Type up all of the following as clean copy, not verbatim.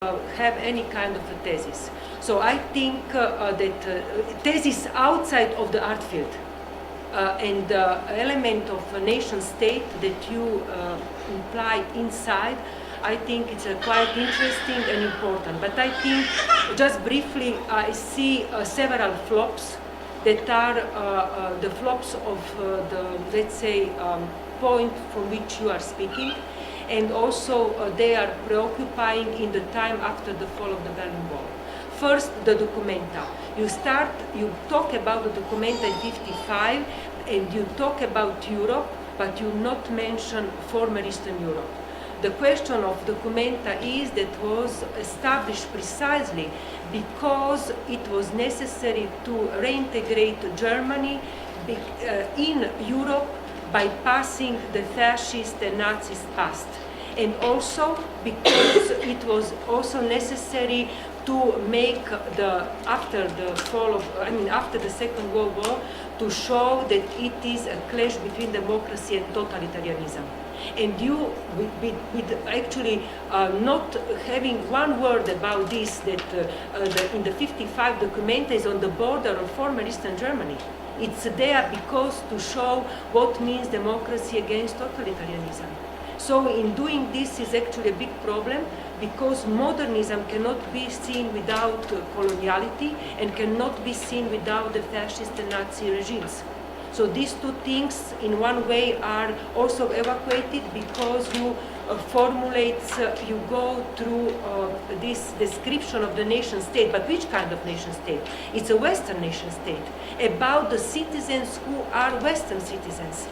have any kind of a thesis. So I think that thesis outside of the art field and the element of a nation state that you imply inside, I think it's quite interesting and important. But I think, just briefly, I see several flops that are the flops of the, let's say, point from which you are speaking. And also they are preoccupying in the time after the fall of the Berlin Wall. First, the documenta. You talk about the documenta in 55, and you talk about Europe, but you not mention former Eastern Europe. The question of documenta is that was established precisely because it was necessary to reintegrate Germany in Europe, bypassing the fascist and Nazist past, and also because it was also necessary to make after the Second World War, to show that it is a clash between democracy and totalitarianism. And you, with actually not having one word about this, that in the 55 documenta is on the border of former Eastern Germany. It's there because to show what means democracy against totalitarianism. So in doing this is actually a big problem, because modernism cannot be seen without coloniality and cannot be seen without the fascist and Nazi regimes. So these two things in one way are also evacuated because you you go through this description of the nation state, but which kind of nation state? It's a Western nation state, about the citizens who are Western citizens.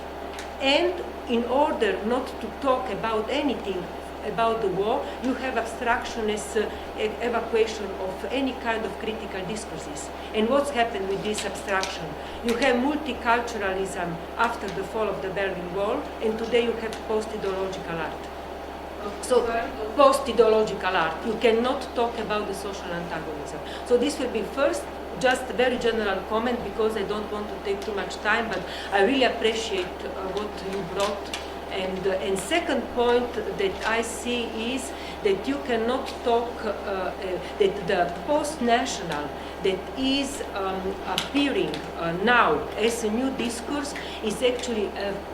And in order not to talk about anything about the war, you have abstractionist evacuation of any kind of critical discourses. And what's happened with this abstraction? You have multiculturalism after the fall of the Berlin Wall, and today you have post-ideological art. So, post-ideological art, you cannot talk about the social antagonism. So this will be first, just a very general comment, because I don't want to take too much time, but I really appreciate what you brought. And second point that I see is that you cannot talk, that the post-national that is appearing now as a new discourse is actually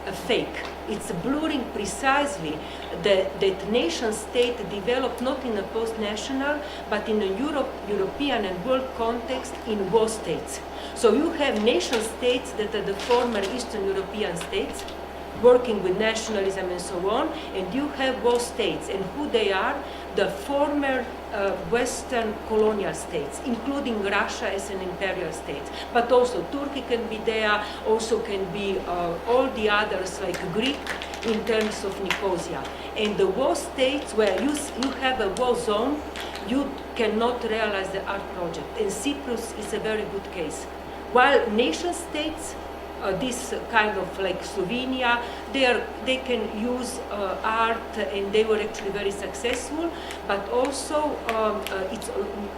a fake. It's blurring precisely that nation-state developed not in a post-national, but in a European and world context in war states. So you have nation-states that are the former Eastern European states, working with nationalism and so on, and you have war states, and who they are, the former Western colonial states, including Russia as an imperial state, but also Turkey can be there, also can be all the others like Greek in terms of Nicosia. And the war states where you have a war zone, you cannot realize the art project, and Cyprus is a very good case. While nation states, this kind of like Slovenia, they can use art, and they were actually very successful, but also it's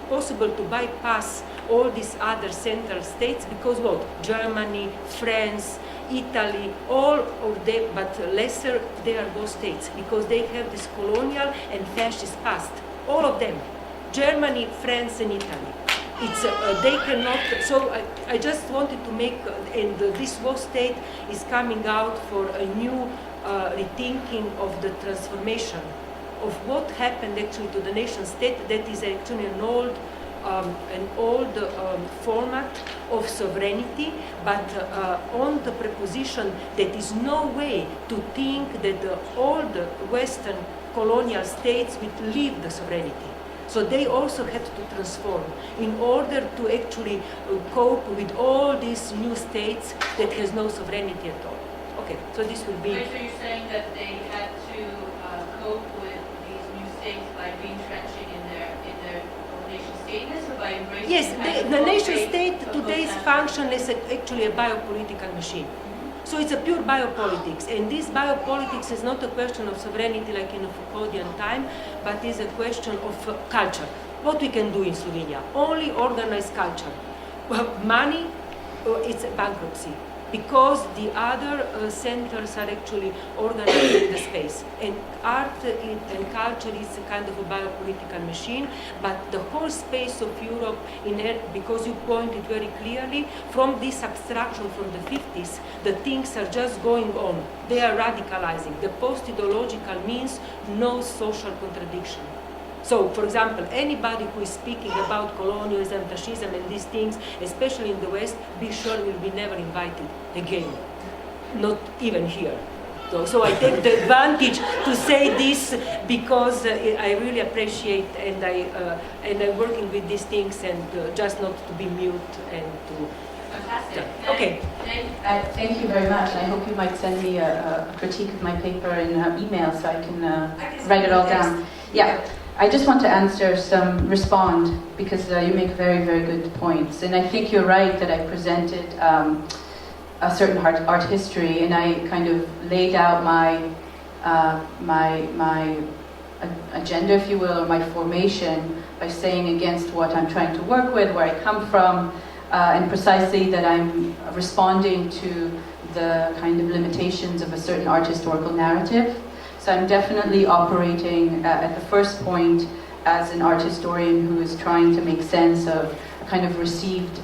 possible to bypass all these other central states, because what? Germany, France, Italy, all of them, but lesser, they are those states, because they have this colonial and fascist past. All of them. Germany, France, and Italy. They cannot, so I just wanted to make, and this war state is coming out for a new rethinking of the transformation of what happened actually to the nation state. That is actually an old format of sovereignty, but on the preposition that is no way to think that all the Western colonial states will leave the sovereignty. So they also had to transform in order to actually cope with all these new states that has no sovereignty at all. Okay, so this will be... So you're saying that they had to cope with these new states by retrenching in their nation-stateness, or by embracing... Yes, the nation-state today's function is actually a biopolitical machine. So it's a pure biopolitics, and this biopolitics is not a question of sovereignty like in a Foucauldian time, but is a question of culture. What we can do in Slovenia? Only organized culture. Well, money, it's a bankruptcy. because the other centers are actually organizing the space. And art and culture is a kind of a biopolitical machine, but the whole space of Europe, because you pointed very clearly, from this abstraction from the 50s, the things are just going on. They are radicalizing. The post-ideological means no social contradiction. So, for example, anybody who is speaking about colonialism, fascism, and these things, especially in the West, be sure will be never invited again, not even here. So I take the advantage to say this because I really appreciate and I'm working with these things and just not to be mute and to. Fantastic. Okay. Thank you very much. I hope you might send me a critique of my paper in email so I can write it all down. Yeah. I just want to respond, because you make very, very good points. And I think you're right that I presented a certain art history, and I kind of laid out my agenda, if you will, or my formation by saying against what I'm trying to work with, where I come from, and precisely that I'm responding to the kind of limitations of a certain art historical narrative. So I'm definitely operating at the first point as an art historian who is trying to make sense of a kind of received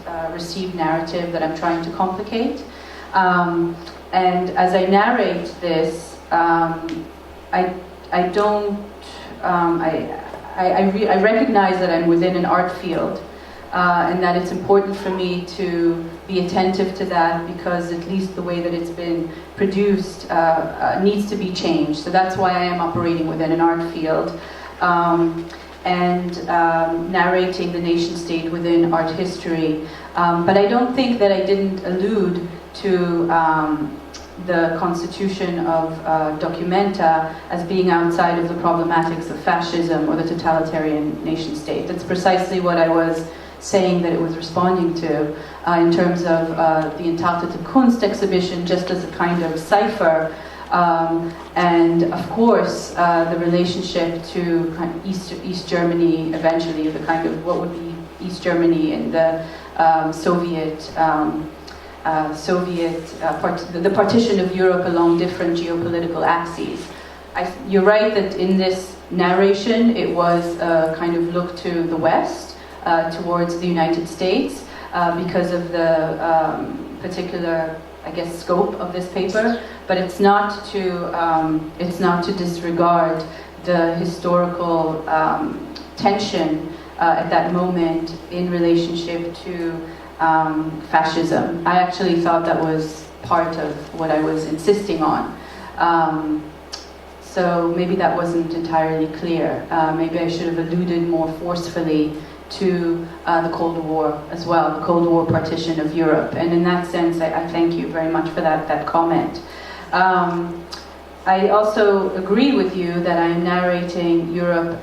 narrative that I'm trying to complicate. And as I narrate this, I recognize that I'm within an art field, and that it's important for me to be attentive to that, because at least the way that it's been produced needs to be changed. So that's why I am operating within an art field, and narrating the nation state within art history. But I don't think that I didn't allude to the constitution of Documenta as being outside of the problematics of fascism or the totalitarian nation state. That's precisely what I was saying that it was responding to in terms of the Entartete Kunst exhibition, just as a kind of cipher, and of course the relationship to kind of East Germany eventually, the kind of what would be East Germany and the the partition of Europe along different geopolitical axes. You're right that in this narration it was a kind of look to the West, towards the United States, because of the particular, I guess, scope of this paper. But it's not to disregard the historical tension at that moment in relationship to fascism. I actually thought that was part of what I was insisting on. So maybe that wasn't entirely clear. Maybe I should have alluded more forcefully to the Cold War as well, the Cold War partition of Europe. And in that sense, I thank you very much for that comment. I also agree with you that I'm narrating Europe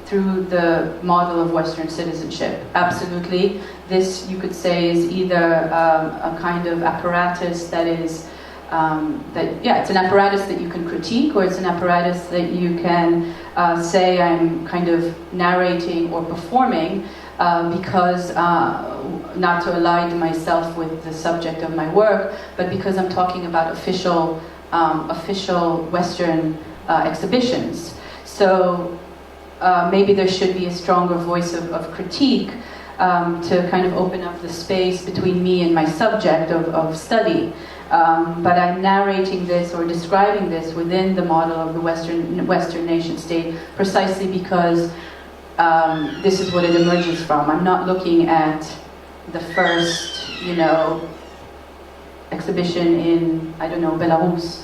through the model of Western citizenship. Absolutely. This, you could say, is either a kind of apparatus that is, it's an apparatus that you can critique, or it's an apparatus that you can say I'm kind of narrating or performing because, not to align myself with the subject of my work, but because I'm talking about official Western exhibitions. So maybe there should be a stronger voice of critique to kind of open up the space between me and my subject of study. But I'm narrating this or describing this within the model of the Western nation state precisely because this is what it emerges from. I'm not looking at the first, exhibition in, Belarus.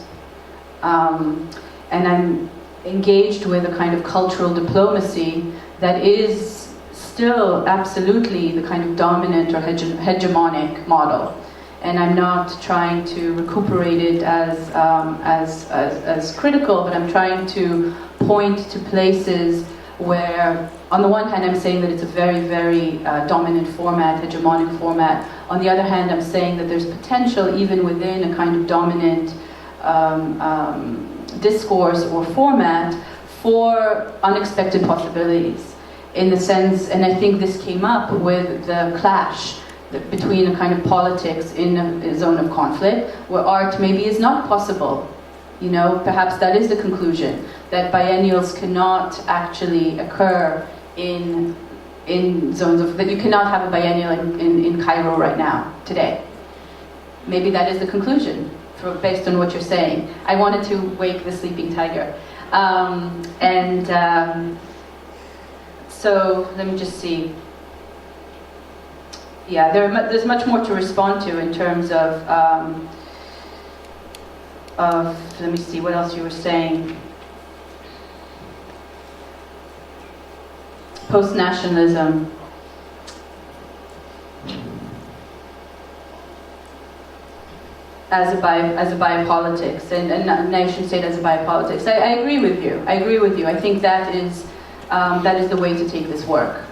And I'm engaged with a kind of cultural diplomacy that is still absolutely the kind of dominant or hegemonic model. And I'm not trying to recuperate it as critical, but I'm trying to point to places where, on the one hand, I'm saying that it's a very, very dominant format, hegemonic format. On the other hand, I'm saying that there's potential, even within a kind of dominant discourse or format, for unexpected possibilities. In the sense, and I think this came up with the clash between a kind of politics in a zone of conflict, where art maybe is not possible. You know, perhaps that is the conclusion, that biennials cannot actually occur in zones of, that you cannot have a biennial in Cairo right now, today. Maybe that is the conclusion, based on what you're saying. I wanted to wake the sleeping tiger. So let me just see. Yeah, there's much more to respond to in terms of, let me see what else you were saying. Post-nationalism. As a biopolitics, and nation state as a biopolitics. I agree with you. I think that is the way to take this work.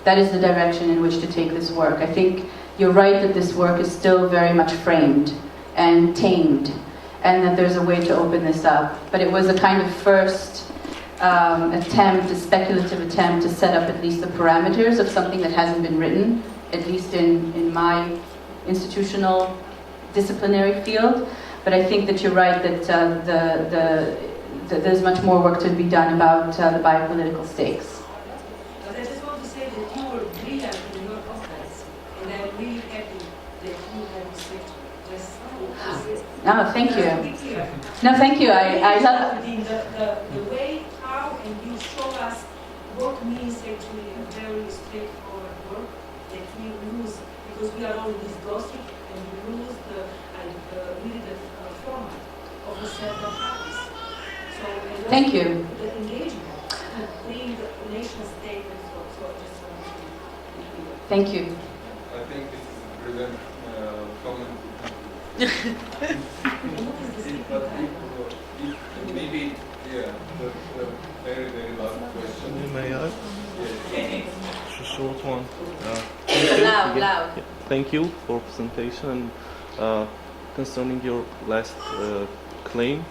That is the direction in which to take this work. I think you're right that this work is still very much framed and tamed, and that there's a way to open this up. But it was a kind of first attempt, a speculative attempt to set up at least the parameters of something that hasn't been written, at least in my institutional disciplinary field. But I think that you're right that there's much more work to be done about the biopolitical stakes. But I just want to say that you were brilliant in your conference, and I'm really happy that you have researched just. Oh, thank you. No, thank you. I love the way how and you show us what means actually a very straightforward work that we lose because we are all in this gossip and we lose really the format of a certain practice. So thank you. The engagement to bring the nation state and so I just want to thank you. I think this is a brilliant comment. Maybe, yeah, the very, very last question. May I? Yeah. It's a short one. Loud. Yeah, thank you for presentation. And concerning your last claim,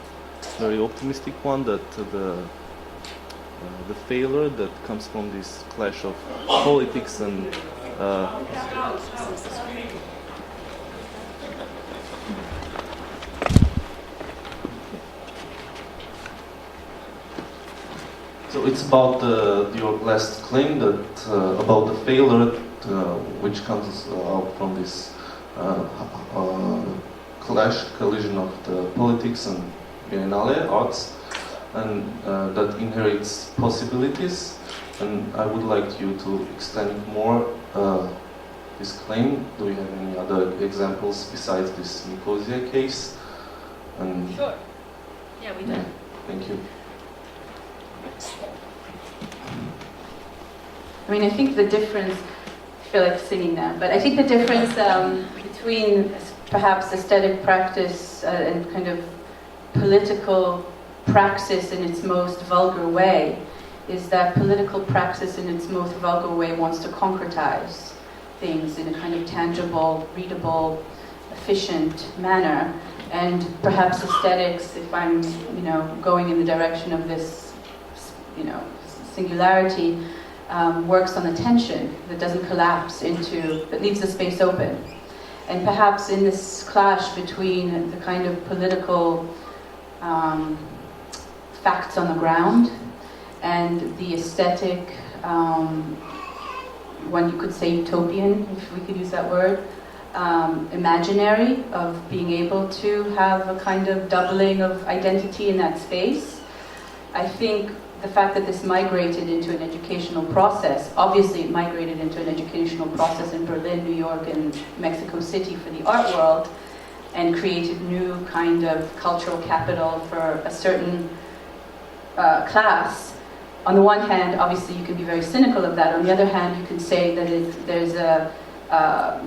very optimistic one, that the failure that comes from this clash of politics and so it's about your last claim that about the failure which comes out from this collision of the politics and Biennale arts, and that inherits possibilities. And I would like you to extend more this claim. Do you have any other examples besides this Nicosia case? And Sure. Yeah, we do. yeah, thank you. I mean, I think the difference, I feel like singing now, but I think the difference between perhaps aesthetic practice and kind of political praxis in its most vulgar way is that political praxis in its most vulgar way wants to concretize things in a kind of tangible, readable, efficient manner. And perhaps aesthetics, if I'm, going in the direction of this, singularity, works on the tension that doesn't collapse into, that leaves the space open. And perhaps in this clash between the kind of political facts on the ground and the aesthetic, one you could say utopian, if we could use that word, imaginary of being able to have a kind of doubling of identity in that space. I think the fact that this migrated into an educational process, obviously it migrated into an educational process in Berlin, New York, and Mexico City for the art world, and created new kind of cultural capital for a certain class. On the one hand, obviously you can be very cynical of that. On the other hand, you can say that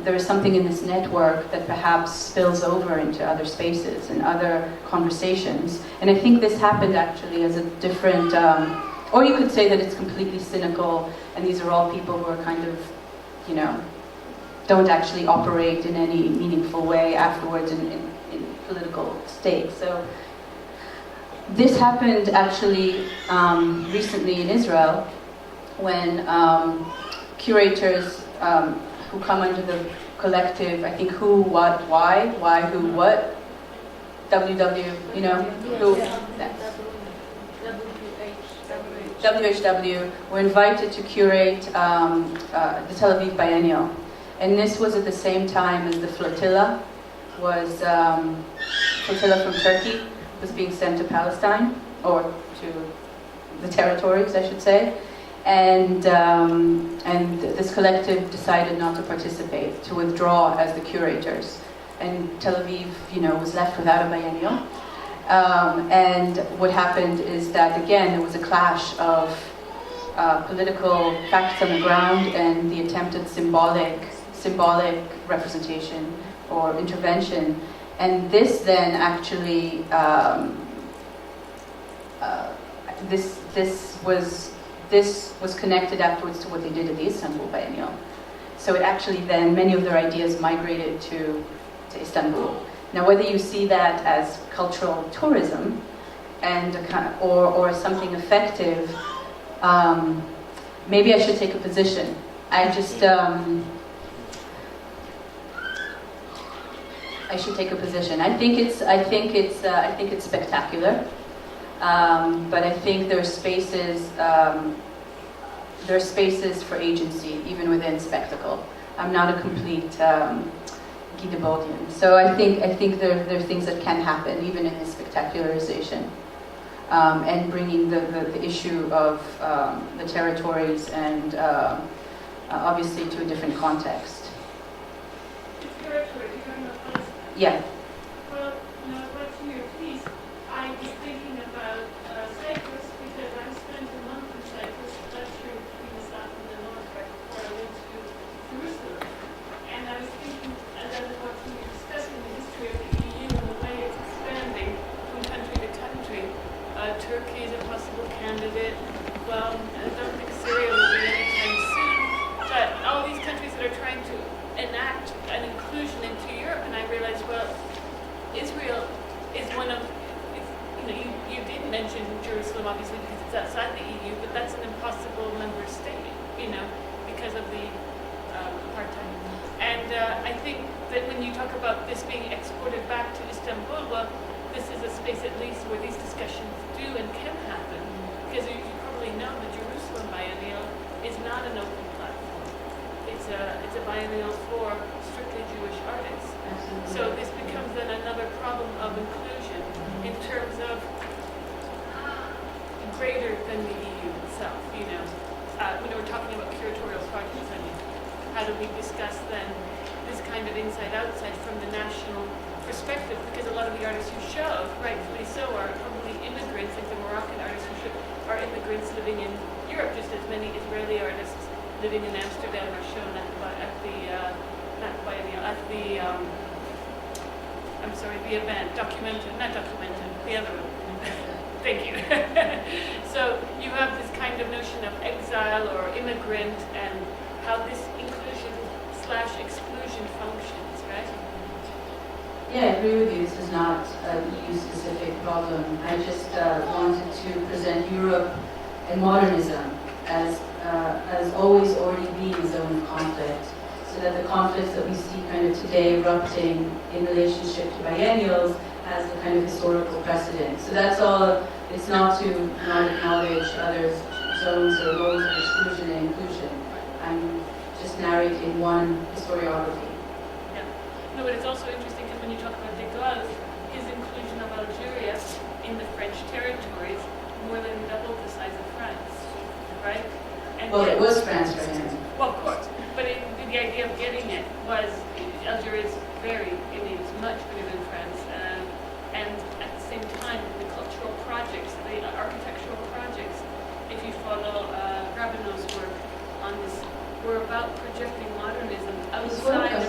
there is something in this network that perhaps spills over into other spaces and other conversations. And I think this happened actually as a different, or you could say that it's completely cynical and these are all people who are kind of, don't actually operate in any meaningful way afterwards in political stakes. So this happened actually recently in Israel when curators who come under the collective, I think who, what, why, who, what, WW, you know, who, WHW were invited to curate the Tel Aviv Biennial. And this was at the same time as the flotilla from Turkey was being sent to Palestine, or to the territories, I should say. And this collective decided not to participate, to withdraw as the curators. And Tel Aviv, you know, was left without a biennial. And what happened is that, again, there was a clash of political facts on the ground and the attempted symbolic representation or intervention. And this then actually, this was connected afterwards to what they did at the Istanbul Biennial. So it actually then, many of their ideas migrated to Istanbul. Now, whether you see that as cultural tourism and or something effective, maybe I should take a position. I should take a position. I think it's spectacular, but I think there are spaces for agency even within spectacle. I'm not a complete Guy Debordien. So I think there are things that can happen even in this spectacularization, and bringing the issue of the territories and obviously to a different context. Yeah. Well, watching your piece, I was thinking about Cyprus because I spent a month in Cyprus, not sure between the south and the north, right before I went to Jerusalem. And I was thinking, as I was watching you discussing the history of the EU and the way it's expanding from country to country, Turkey is a possible candidate. Well, I don't think Syria will be anytime soon. But all these countries that are trying to enact an inclusion into Europe, and I realized, well, Israel is one of, you did mention Jerusalem obviously because it's outside the EU, but that's an impossible member state, because of the apartheid. And I think that when you talk about this being exported back to Istanbul, well, this is a space at least where these discussions do and can happen, because you probably know the Jerusalem Biennial is not an open platform. It's a biennial for strictly Jewish artists. Absolutely. So this becomes then another problem of inclusion in terms of greater than the EU itself. When we're talking about curatorial projects, how do we discuss then this kind of inside-outside from the national perspective? Because a lot of the artists you show, rightfully so, are probably immigrants, like the Moroccan artists who are immigrants living in Europe, just as many Israeli artists living in Amsterdam are shown at the event, the other one. Thank you. So you have this kind of notion of exile or immigrant and how this inclusion/exclusion functions, right? Yeah, I agree with you. This is not an EU-specific problem. I just wanted to present Europe and modernism as always already being a zone of conflict, so that the conflicts that we see kind of today erupting in relationship to biennials has a kind of historical precedent. So that's all. It's not to not acknowledge other zones or roles of exclusion and inclusion. I'm just narrating one historiography. Yeah. No, but it's also interesting because when you talk about de Gaulle, his inclusion of Algeria in the French territories more than doubled the size of France, right? And Well, it was France for him. Well, of course, but the idea of getting it was Algeria is it's much bigger than France, and at the same time, the cultural projects, the architectural projects, if you follow Ravenel's work on this, were about projecting modernism outside of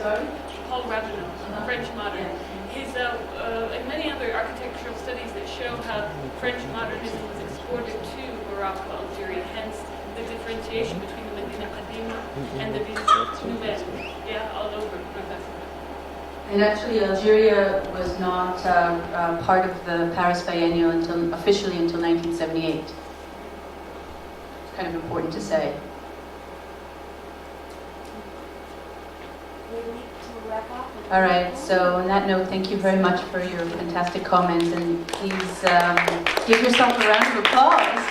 Paul Ravenel, French modern. His and many other architectural studies that show how French modernism was exported to Morocco, Algeria, hence the differentiation between the Medina Qadima and the Ville Nouvelle, all over North Africa. And actually, Algeria was not part of the Paris Biennial officially until 1978. It's kind of important to say. We need to we'll wrap up. All right, so on that note, thank you very much for your fantastic comments, and please give yourself a round of applause.